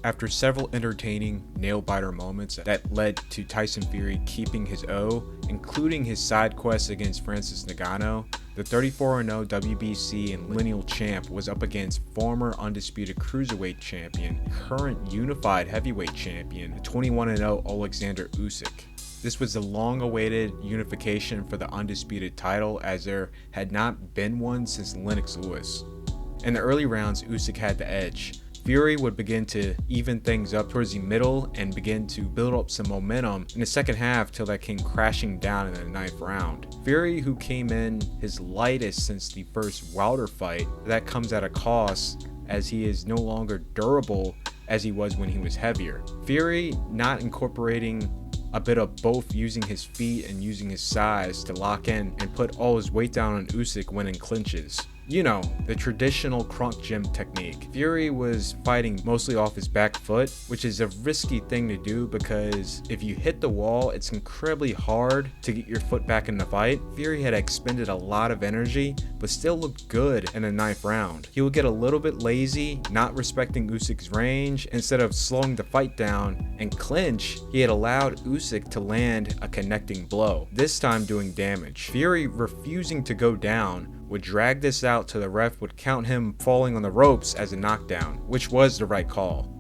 After several entertaining nail-biter moments that led to Tyson Fury keeping his O, including his side quest against Francis Ngannou, the 34-0 WBC and lineal champ was up against former undisputed cruiserweight champion, current unified heavyweight champion, the 21-0 Alexander Usyk. This was the long-awaited unification for the undisputed title, as there had not been one since Lennox Lewis. In the early rounds, Usyk had the edge. Fury would begin to even things up towards the middle and begin to build up some momentum in the second half till that came crashing down in the 9th round. Fury, who came in his lightest since the first Wilder fight, that comes at a cost as he is no longer durable as he was when he was heavier. Fury not incorporating a bit of both, using his feet and using his size to lock in and put all his weight down on Usyk when in clinches. You know, the traditional crunk gym technique. Fury was fighting mostly off his back foot, which is a risky thing to do because if you hit the wall, it's incredibly hard to get your foot back in the fight. Fury had expended a lot of energy, but still looked good in the 9th round. He would get a little bit lazy, not respecting Usyk's range. Instead of slowing the fight down and clinch, he had allowed Usyk to land a connecting blow, this time doing damage. Fury refusing to go down would drag this out till the ref would count him falling on the ropes as a knockdown, which was the right call.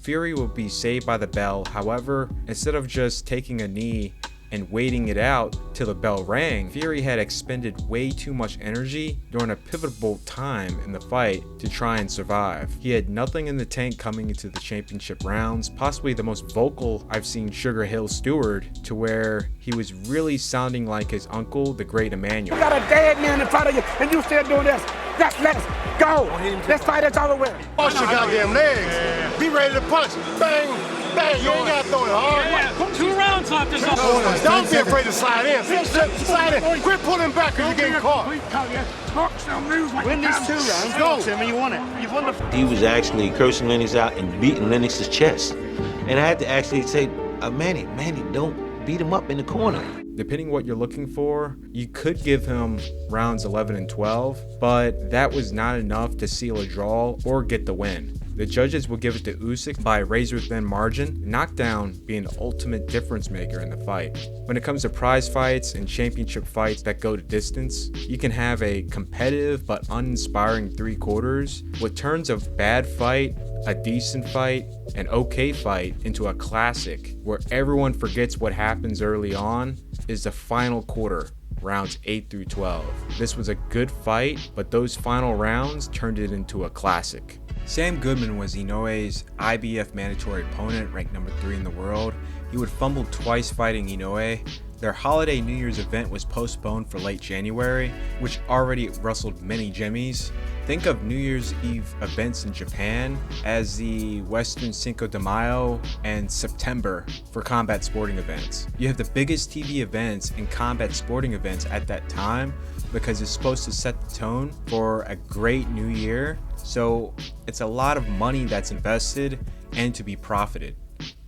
Fury would be saved by the bell. However, instead of just taking a knee and waiting it out till the bell rang, Fury had expended way too much energy during a pivotal time in the fight to try and survive. He had nothing in the tank coming into the championship rounds, possibly the most vocal I've seen Sugar Hill Stewart, to where he was really sounding like his uncle, the great Emmanuel. You got a dead man in front of you and you still doing this. Let's go. This fight is over with. Wash your goddamn legs. Be ready to punch. Bang, bang. You ain't got to throw it hard. 2 rounds left this off. Don't be afraid to slide in. Slide in. Quit pulling back or you're getting caught. Win these 2 rounds. Go. Timmy, you won it. You won the He was actually cursing Lennox out and beating Lennox's chest. And I had to actually say, Manny, don't beat him up in the corner. Depending what you're looking for, you could give him rounds 11 and 12, but that was not enough to seal a draw or get the win. The judges will give it to Usyk by a razor-thin margin, knockdown being the ultimate difference maker in the fight. When it comes to prize fights and championship fights that go to distance, you can have a competitive but uninspiring 3 quarters, what turns a bad fight, a decent fight, an okay fight into a classic where everyone forgets what happens early on is the final quarter, rounds 8 through 12. This was a good fight, but those final rounds turned it into a classic. Sam Goodman was Inoue's IBF mandatory opponent, ranked number 3 in the world. He would fumble twice fighting Inoue. Their holiday New Year's event was postponed for late January, which already rustled many jimmies. Think of New Year's Eve events in Japan as the Western Cinco de Mayo and September for combat sporting events. You have the biggest TV events and combat sporting events at that time because it's supposed to set the tone for a great new year. So it's a lot of money that's invested and to be profited.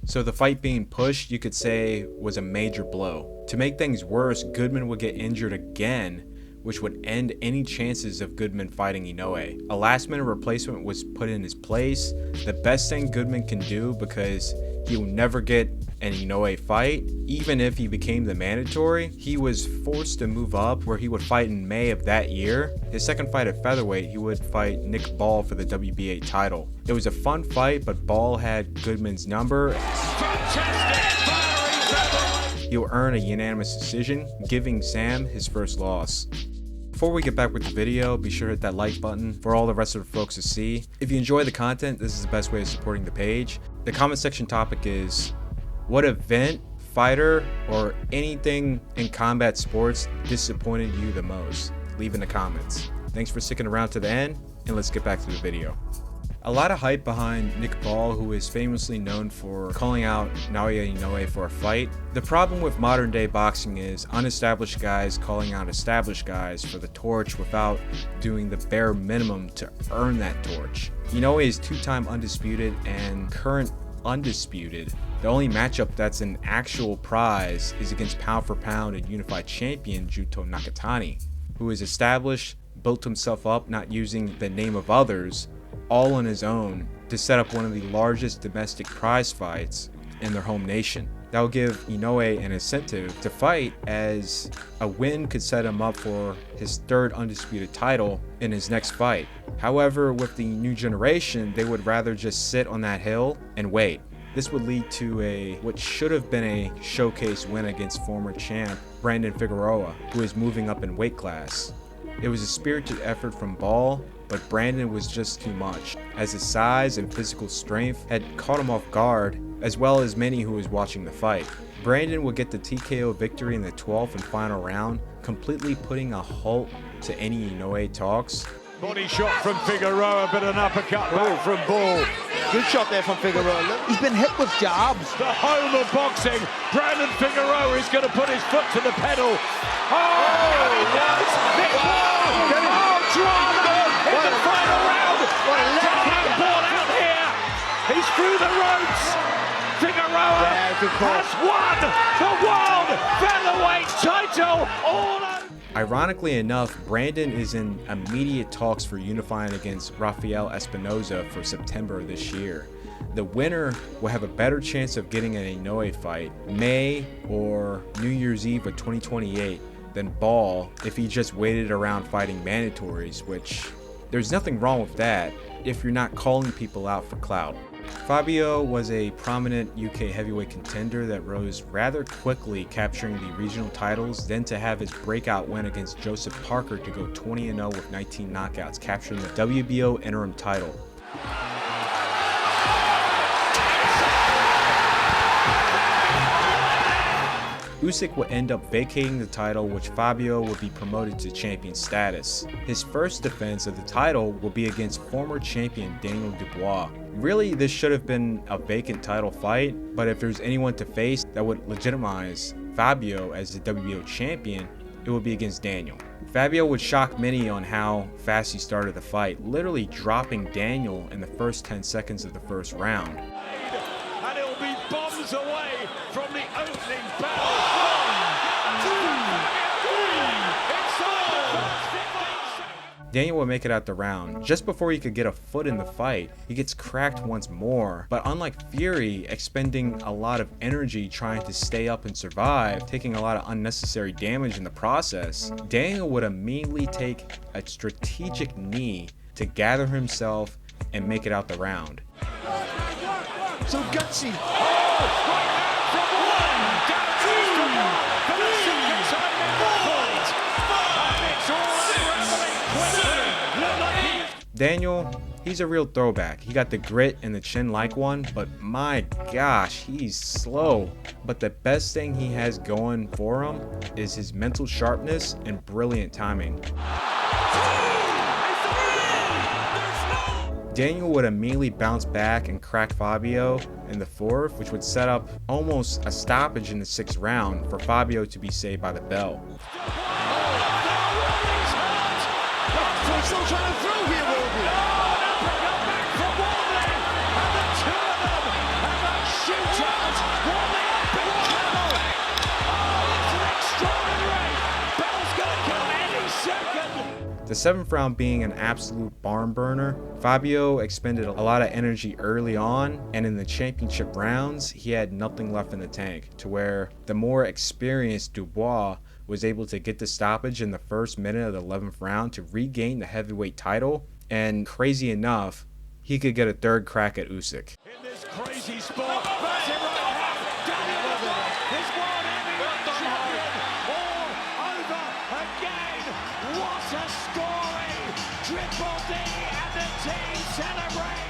So the fight being pushed, you could say, was a major blow. To make things worse, Goodman would get injured again, which would end any chances of Goodman fighting Inoue. A last-minute replacement was put in his place. The best thing Goodman can do, because he will never get an Inoue fight, even if he became the mandatory, he was forced to move up where he would fight in May of that year. His second fight at featherweight, he would fight Nick Ball for the WBA title. It was a fun fight, but Ball had Goodman's number. He'll earn a unanimous decision, giving Sam his first loss. Before we get back with the video, be sure to hit that like button for all the rest of the folks to see. If you enjoy the content, this is the best way of supporting the page. The comment section topic is, what event, fighter, or anything in combat sports disappointed you the most? Leave in the comments. Thanks for sticking around to the end, and let's get back to the video. A lot of hype behind Nick Ball, who is famously known for calling out Naoya Inoue for a fight. The problem with modern day boxing is unestablished guys calling out established guys for the torch without doing the bare minimum to earn that torch. Inoue is 2-time undisputed and current undisputed. The only matchup that's an actual prize is against pound for pound and unified champion Juto Nakatani, who is established, built himself up not using the name of others, all on his own, to set up one of the largest domestic prize fights in their home nation. That will give Inoue an incentive to fight, as a win could set him up for his third undisputed title in his next fight. However, with the new generation, they would rather just sit on that hill and wait. This would lead to what should have been a showcase win against former champ Brandon Figueroa, who is moving up in weight class. It was a spirited effort from Ball, but Brandon was just too much, as his size and physical strength had caught him off guard, as well as many who was watching the fight. Brandon would get the TKO victory in the 12th and final round, completely putting a halt to any Inoue talks. Body shot from Figueroa, but an uppercut back from Ball. Good shot there from Figueroa. Look, he's been hit with jabs. The home of boxing. Brandon Figueroa is going to put his foot to the pedal. In the final round. Ball out here. He's through the ropes. Figueroa has won the world featherweight title. All over. Ironically enough, Brandon is in immediate talks for unifying against Rafael Espinoza for September of this year. The winner will have a better chance of getting an Inoue fight May or New Year's Eve of 2028 than Ball if he just waited around fighting mandatories, which there's nothing wrong with that if you're not calling people out for clout. Fabio was a prominent UK heavyweight contender that rose rather quickly, capturing the regional titles, then to have his breakout win against Joseph Parker to go 20-0 with 19 knockouts, capturing the WBO interim title. Usyk would end up vacating the title, which Fabio would be promoted to champion status. His first defense of the title will be against former champion Daniel Dubois. Really, this should have been a vacant title fight, but if there's anyone to face that would legitimize Fabio as the WBO champion, it would be against Daniel. Fabio would shock many on how fast he started the fight, literally dropping Daniel in the first 10 seconds of the first round. And it'll be bombs away from the opening bell. Daniel would make it out the round. Just before he could get a foot in the fight, he gets cracked once more, but unlike Fury, expending a lot of energy trying to stay up and survive, taking a lot of unnecessary damage in the process, Daniel would immediately take a strategic knee to gather himself and make it out the round. So gutsy. Daniel, he's a real throwback. He got the grit and the chin like one, but my gosh, he's slow. But the best thing he has going for him is his mental sharpness and brilliant timing. Daniel would immediately bounce back and crack Fabio in the fourth, which would set up almost a stoppage in the sixth round for Fabio to be saved by the bell. Still trying to throw here, Wardley. Back from Wardley. And the two of them have a shootout. Wardley up in trouble. It's an extraordinary. Bell's going to come any second. The seventh round being an absolute barn burner, Fabio expended a lot of energy early on, and in the championship rounds, he had nothing left in the tank, to where the more experienced Dubois was able to get the stoppage in the first minute of the 11th round to regain the heavyweight title, and crazy enough, he could get a third crack at Usyk. In this crazy sport, massive right hand, Daniel Dubois, his world heavyweight champion, all over again. What a story! Triple D and the team celebrate.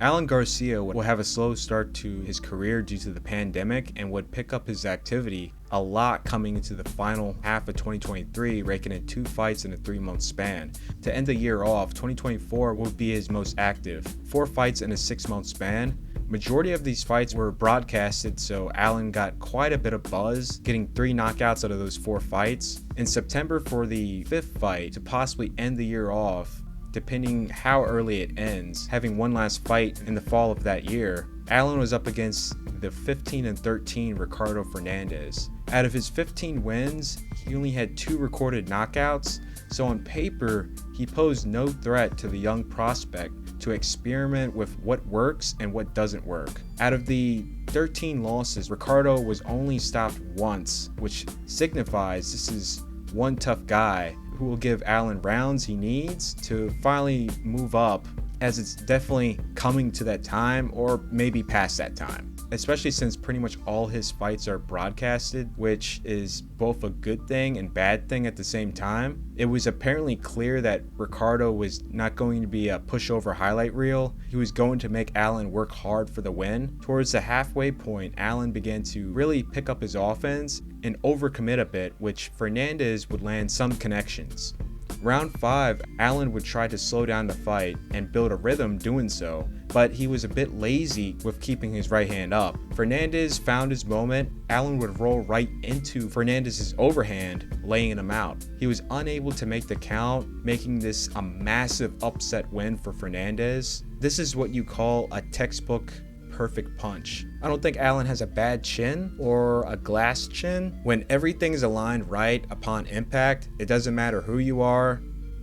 Alan Garcia will have a slow start to his career due to the pandemic and would pick up his activity a lot coming into the final half of 2023, raking in 2 fights in a 3-month span. To end the year off, 2024 will be his most active, 4 fights in a 6-month span. Majority of these fights were broadcasted, so Alan got quite a bit of buzz, getting 3 knockouts out of those 4 fights. In September for the 5th fight, to possibly end the year off, depending how early it ends, having one last fight in the fall of that year, Alan was up against the 15-13 Ricardo Fernandez. Out of his 15 wins, he only had 2 recorded knockouts, so on paper, he posed no threat to the young prospect to experiment with what works and what doesn't work. Out of the 13 losses, Ricardo was only stopped once, which signifies this is one tough guy who will give Alan rounds he needs to finally move up, as it's definitely coming to that time or maybe past that time. Especially since pretty much all his fights are broadcasted, which is both a good thing and bad thing at the same time. It was apparently clear that Ricardo was not going to be a pushover highlight reel. He was going to make Alan work hard for the win. Towards the halfway point, Alan began to really pick up his offense and overcommit a bit, which Fernandez would land some connections. Round 5, Alan would try to slow down the fight and build a rhythm doing so, but he was a bit lazy with keeping his right hand up. Fernandez found his moment. Alan would roll right into Fernandez's overhand, laying him out. He was unable to make the count, making this a massive upset win for Fernandez. This is what you call a textbook perfect punch. I don't think Alan has a bad chin or a glass chin. When everything's aligned right upon impact, it doesn't matter who you are,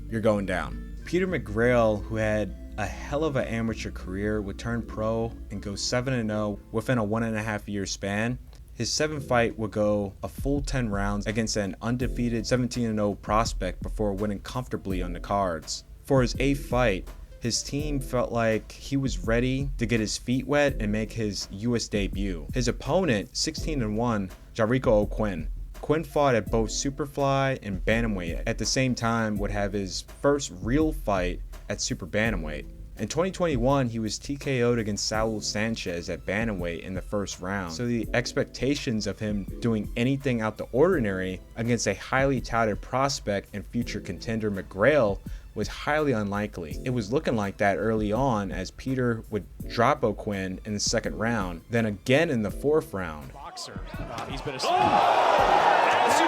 you're going down. Peter McGrail, who had a hell of an amateur career, would turn pro and go 7-0 within a 1.5 year span. His 7th fight would go a full 10 rounds against an undefeated 17-0 prospect before winning comfortably on the cards. For his 8th fight, his team felt like he was ready to get his feet wet and make his US debut. His opponent, 16-1, Jericho O'Quinn. Quinn fought at both Superfly and Bantamweight. At the same time, would have his first real fight at Super Bantamweight. In 2021, he was TKO'd against Saul Sanchez at Bantamweight in the first round, so the expectations of him doing anything out the ordinary against a highly touted prospect and future contender McGrail was highly unlikely. It was looking like that early on, as Peter would drop O'Quinn in the 2nd round, then again in the 4th round. Boxer, he's been as you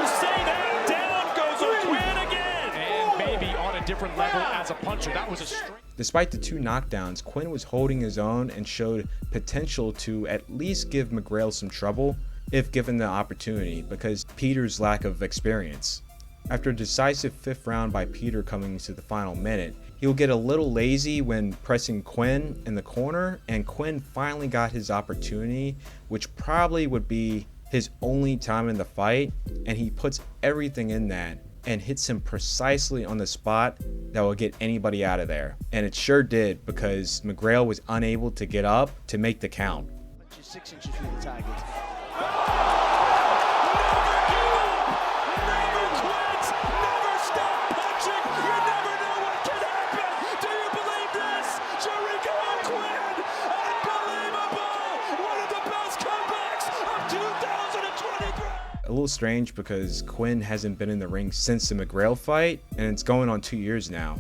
say that, down goes O'Quinn again, and maybe on a different level as a puncher. That was a straight. Despite the 2 knockdowns, Quinn was holding his own and showed potential to at least give McGrail some trouble if given the opportunity, because Peter's lack of experience. After a decisive 5th round by Peter coming to the final minute, he'll get a little lazy when pressing Quinn in the corner, and Quinn finally got his opportunity, which probably would be his only time in the fight, and he puts everything in that and hits him precisely on the spot that will get anybody out of there. And it sure did, because McGrail was unable to get up to make the count. 6 inches through the target. A little strange because Quinn hasn't been in the ring since the McGrail fight, and it's going on 2 years now.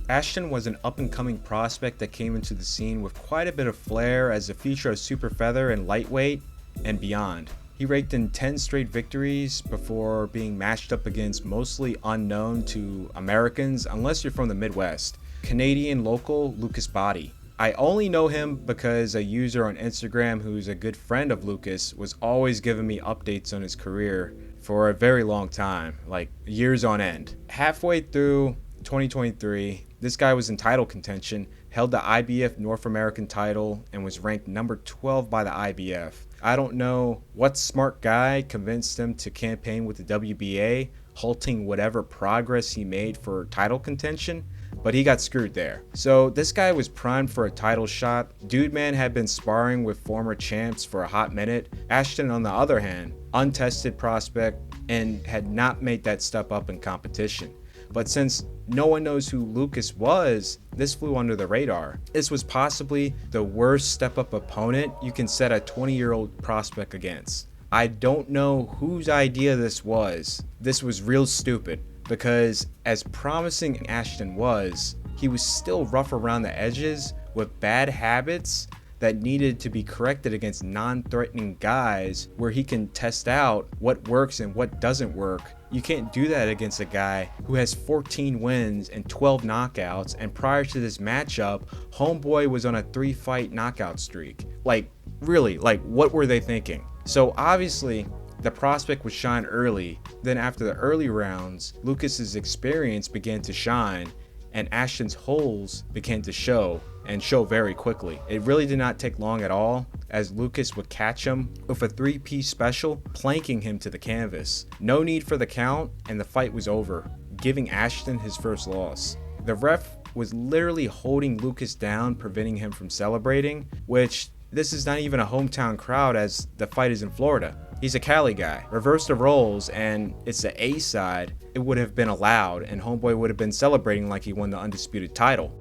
Ashton was an up-and-coming prospect that came into the scene with quite a bit of flair as a feature of super feather and lightweight and beyond. He raked in 10 straight victories before being matched up against mostly unknown to Americans, unless you're from the Midwest. Canadian local Lucas Bahdi. I only know him because a user on Instagram who's a good friend of Lucas was always giving me updates on his career for a very long time, like years on end. Halfway through 2023, this guy was in title contention, held the IBF North American title, and was ranked number 12 by the IBF. I don't know what smart guy convinced him to campaign with the WBA, halting whatever progress he made for title contention, but he got screwed there. So this guy was primed for a title shot. Dudeman had been sparring with former champs for a hot minute. Ashton, on the other hand, untested prospect and had not made that step up in competition. But since no one knows who Lucas was, this flew under the radar. This was possibly the worst step-up opponent you can set a 20-year-old prospect against. I don't know whose idea this was. This was real stupid, because as promising Ashton was, he was still rough around the edges with bad habits that needed to be corrected against non-threatening guys where he can test out what works and what doesn't work. You can't do that against a guy who has 14 wins and 12 knockouts, and prior to this matchup, homeboy was on a 3-fight knockout streak. Like, really, like, what were they thinking? So obviously, the prospect would shine early. Then after the early rounds, Lucas's experience began to shine, and Ashton's holes began to show, and show very quickly. It really did not take long at all, as Lucas would catch him with a 3-piece special, planking him to the canvas. No need for the count, and the fight was over, giving Ashton his first loss. The ref was literally holding Lucas down, preventing him from celebrating, which this is not even a hometown crowd as the fight is in Florida. He's a Cali guy. Reverse the roles and it's the A side, it would have been allowed and homeboy would have been celebrating like he won the undisputed title.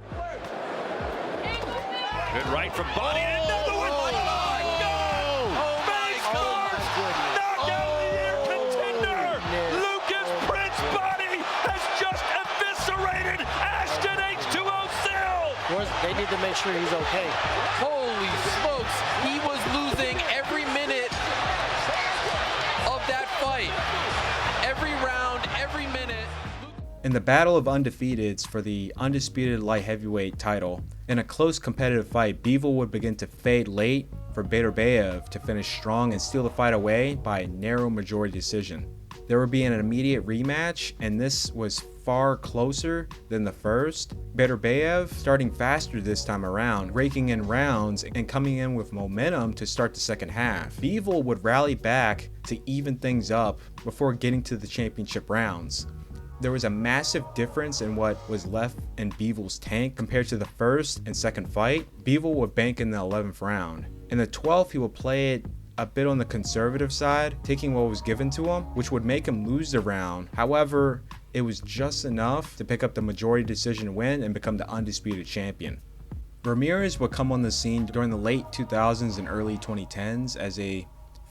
Good right from Bahdi. Another one. Oh my God. Knockout of the year contender. Lucas Prince Bahdi has just eviscerated Ashton H2O Sylve. They need to make sure he's okay. Holy smokes. He was losing every minute of that fight. Every round, every minute. In the battle of undefeateds for the undisputed light heavyweight title, in a close competitive fight, Bivol would begin to fade late for Beterbiev to finish strong and steal the fight away by a narrow majority decision. There would be an immediate rematch, and this was far closer than the first. Beterbiev starting faster this time around, raking in rounds and coming in with momentum to start the second half. Bivol would rally back to even things up before getting to the championship rounds. There was a massive difference in what was left in Bivol's tank compared to the first and second fight. Bivol would bank in the 11th round. In the 12th, he would play it a bit on the conservative side, taking what was given to him, which would make him lose the round. However, it was just enough to pick up the majority decision win and become the undisputed champion. Ramirez would come on the scene during the late 2000s and early 2010s as a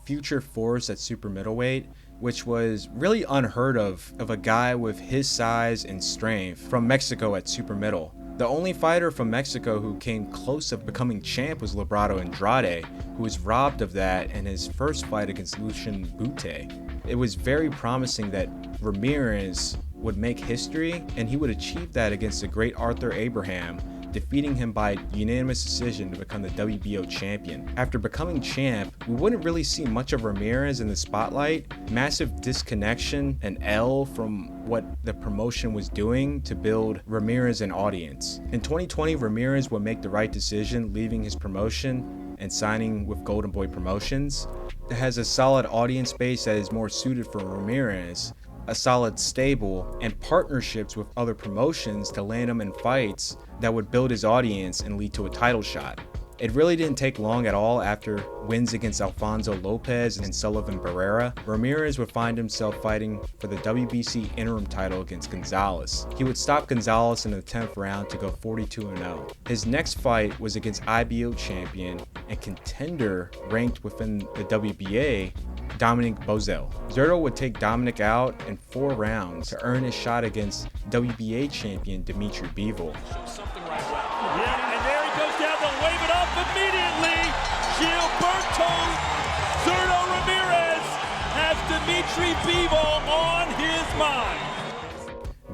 future force at super middleweight, which was really unheard of a guy with his size and strength from Mexico at super middle. The only fighter from Mexico who came close to becoming champ was Librado Andrade, who was robbed of that in his first fight against Lucian Bute. It was very promising that Ramirez would make history, and he would achieve that against the great Arthur Abraham, defeating him by unanimous decision to become the WBO champion. After becoming champ, we wouldn't really see much of Ramirez in the spotlight. Massive disconnection and L from what the promotion was doing to build Ramirez an audience. In 2020, Ramirez would make the right decision, leaving his promotion and signing with Golden Boy Promotions. It has a solid audience base that is more suited for Ramirez, a solid stable, and partnerships with other promotions to land him in fights that would build his audience and lead to a title shot. It really didn't take long at all after wins against Alfonso Lopez and Sullivan Barrera. Ramirez would find himself fighting for the WBC interim title against Gonzalez. He would stop Gonzalez in the 10th round to go 42-0. His next fight was against IBO champion and contender ranked within the WBA, Dominic Bozell. Zurdo would take Dominic out in 4 rounds to earn his shot against WBA champion Dimitri Bivol. Yeah, and there he goes down to wave it off immediately. Gilberto Zurdo Ramirez has Dimitri Bivol on his mind.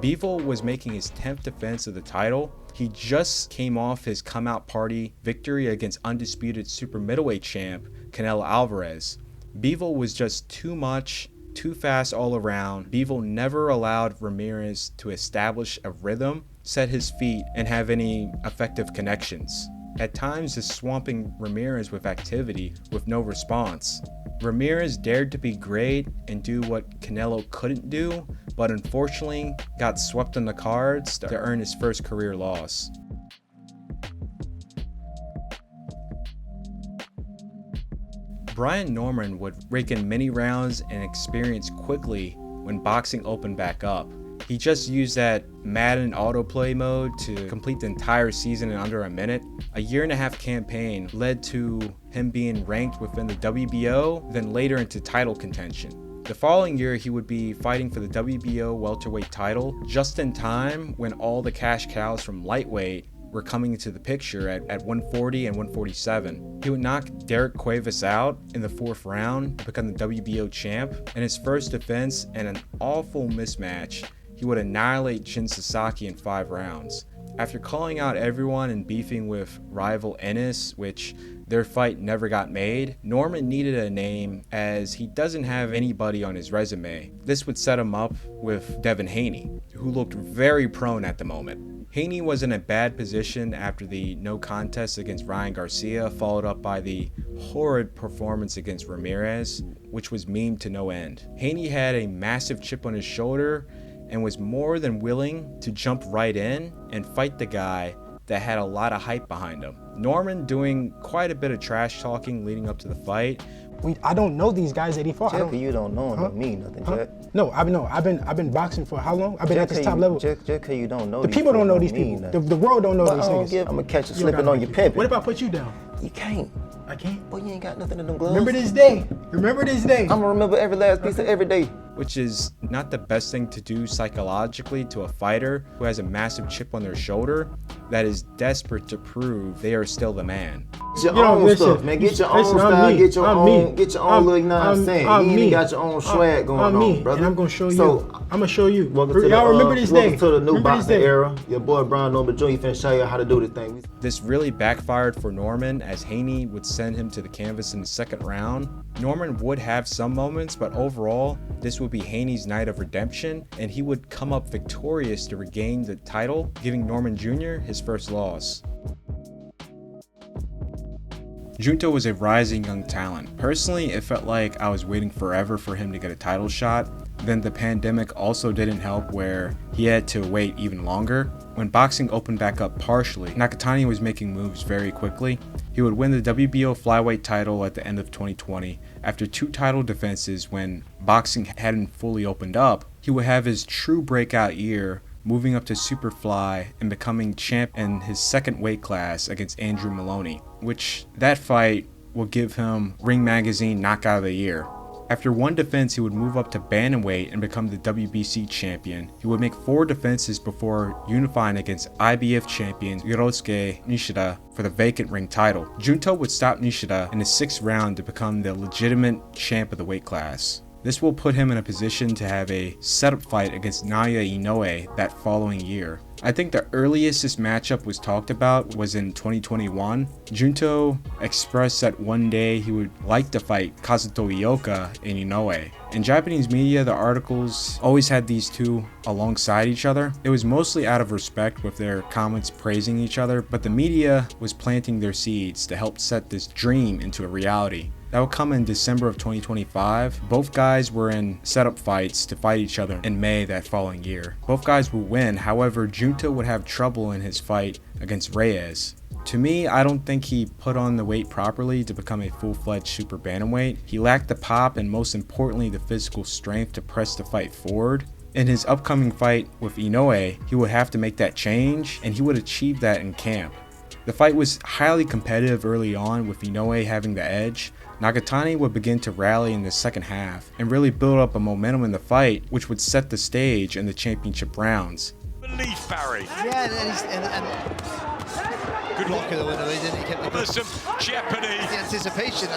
Bivol was making his 10th defense of the title. He just came off his come-out party victory against undisputed super middleweight champ Canelo Alvarez. Bivol was just too much, too fast all around. Bivol never allowed Ramirez to establish a rhythm, set his feet, and have any effective connections. At times, just swamping Ramirez with activity with no response. Ramirez dared to be great and do what Canelo couldn't do, but unfortunately got swept on the cards to earn his first career loss. Brian Norman would rake in many rounds and experience quickly when boxing opened back up. He just used that Madden autoplay mode to complete the entire season in under a minute. A 1.5-year campaign led to him being ranked within the WBO, then later into title contention. The following year, he would be fighting for the WBO welterweight title just in time when all the cash cows from lightweight were coming into the picture at 140 and 147. He would knock Derek Cuevas out in the 4th round to become the WBO champ. In his first defense and an awful mismatch, he would annihilate Shin Sasaki in 5 rounds. After calling out everyone and beefing with rival Ennis, which their fight never got made, Norman needed a name as he doesn't have anybody on his resume. This would set him up with Devin Haney, who looked very prone at the moment. Haney was in a bad position after the no contest against Ryan Garcia, followed up by the horrid performance against Ramirez, which was memed to no end. Haney had a massive chip on his shoulder and was more than willing to jump right in and fight the guy that had a lot of hype behind him. Norman doing quite a bit of trash talking leading up to the fight. I don't know these guys that he fought. Jack, you don't know them, don't mean nothing, Jack. No, I've been boxing for how long? I've been at this top level. Jack, you don't know the people don't know these people. The world don't know these niggas. I'm gonna catch you slipping on your pimping. What if I put you down? You can't. I can't? Boy, you ain't got nothing in them gloves. Remember this day. Remember this day. I'm gonna remember every last piece of every day. Which is not the best thing to do psychologically to a fighter who has a massive chip on their shoulder that is desperate to prove they are still the man. Get your own stuff, man. Get your own style, get your own little, you know what I'm saying? You ain't got your own swag going on, brother. And I'm gonna show you. I'm gonna show you. Y'all remember this day. Welcome to the new boxing era. Your boy Brian Noble Jr. finna show you how to do this thing. This really backfired for Norman as Haney would send him to the canvas in the second round. Norman would have some moments, but overall, this would be Haney's night of redemption, and he would come up victorious to regain the title, giving Norman Jr. his first loss. Junto was a rising young talent. Personally, it felt like I was waiting forever for him to get a title shot. Then the pandemic also didn't help where he had to wait even longer. When boxing opened back up partially, Nakatani was making moves very quickly. He would win the WBO flyweight title at the end of 2020. After 2 title defenses when boxing hadn't fully opened up, he would have his true breakout year, moving up to Superfly and becoming champ in his second weight class against Andrew Maloney, which that fight will give him Ring Magazine Knockout of the Year. After 1 defense, he would move up to bantamweight and become the WBC champion. He would make 4 defenses before unifying against IBF champion Hirosuke Nishida for the vacant ring title. Junto would stop Nishida in the 6th round to become the legitimate champ of the weight class. This will put him in a position to have a setup fight against Naoya Inoue that following year. I think the earliest this matchup was talked about was in 2021. Junto expressed that one day he would like to fight Kazuto Ioka and Inoue. In Japanese media, the articles always had these two alongside each other. It was mostly out of respect with their comments praising each other, but the media was planting their seeds to help set this dream into a reality. That would come in December of 2025. Both guys were in setup fights to fight each other in May that following year. Both guys would win, however, Junto would have trouble in his fight against Reyes. To me, I don't think he put on the weight properly to become a full-fledged super bantamweight. He lacked the pop and most importantly the physical strength to press the fight forward. In his upcoming fight with Inoue, he would have to make that change, and he would achieve that in camp. The fight was highly competitive early on with Inoue having the edge. Nakatani would begin to rally in the second half and really build up a momentum in the fight, which would set the stage in the championship rounds. Belief, Barry. Yeah, and good luck at the winner. He kept the There's some jeopardy. The anticipation.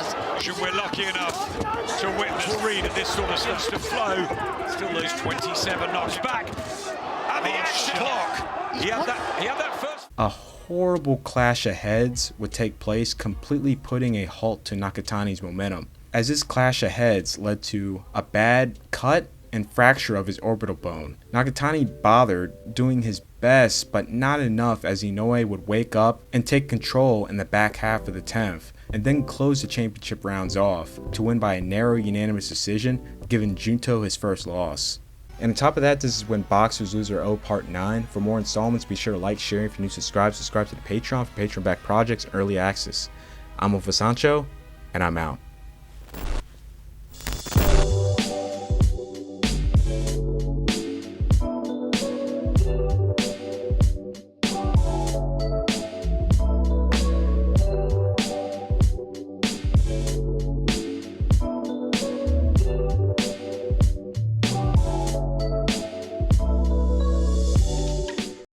We're lucky enough to witness Reed at this sort of instant flow. Still those 27 knocks back. And the extra clock. He had that first. A horrible clash of heads would take place, completely putting a halt to Nakatani's momentum, as this clash of heads led to a bad cut and fracture of his orbital bone. Nakatani bothered, doing his best but not enough, as Inoue would wake up and take control in the back half of the 10th and then close the championship rounds off to win by a narrow unanimous decision, giving Junto his first loss. And on top of that, this is When Boxers Lose Their O Part 9. For more installments, be sure to like, share, and if you're new, subscribe to the Patreon for Patreon-backed projects and early access. I'm Alpha Sancho, and I'm out.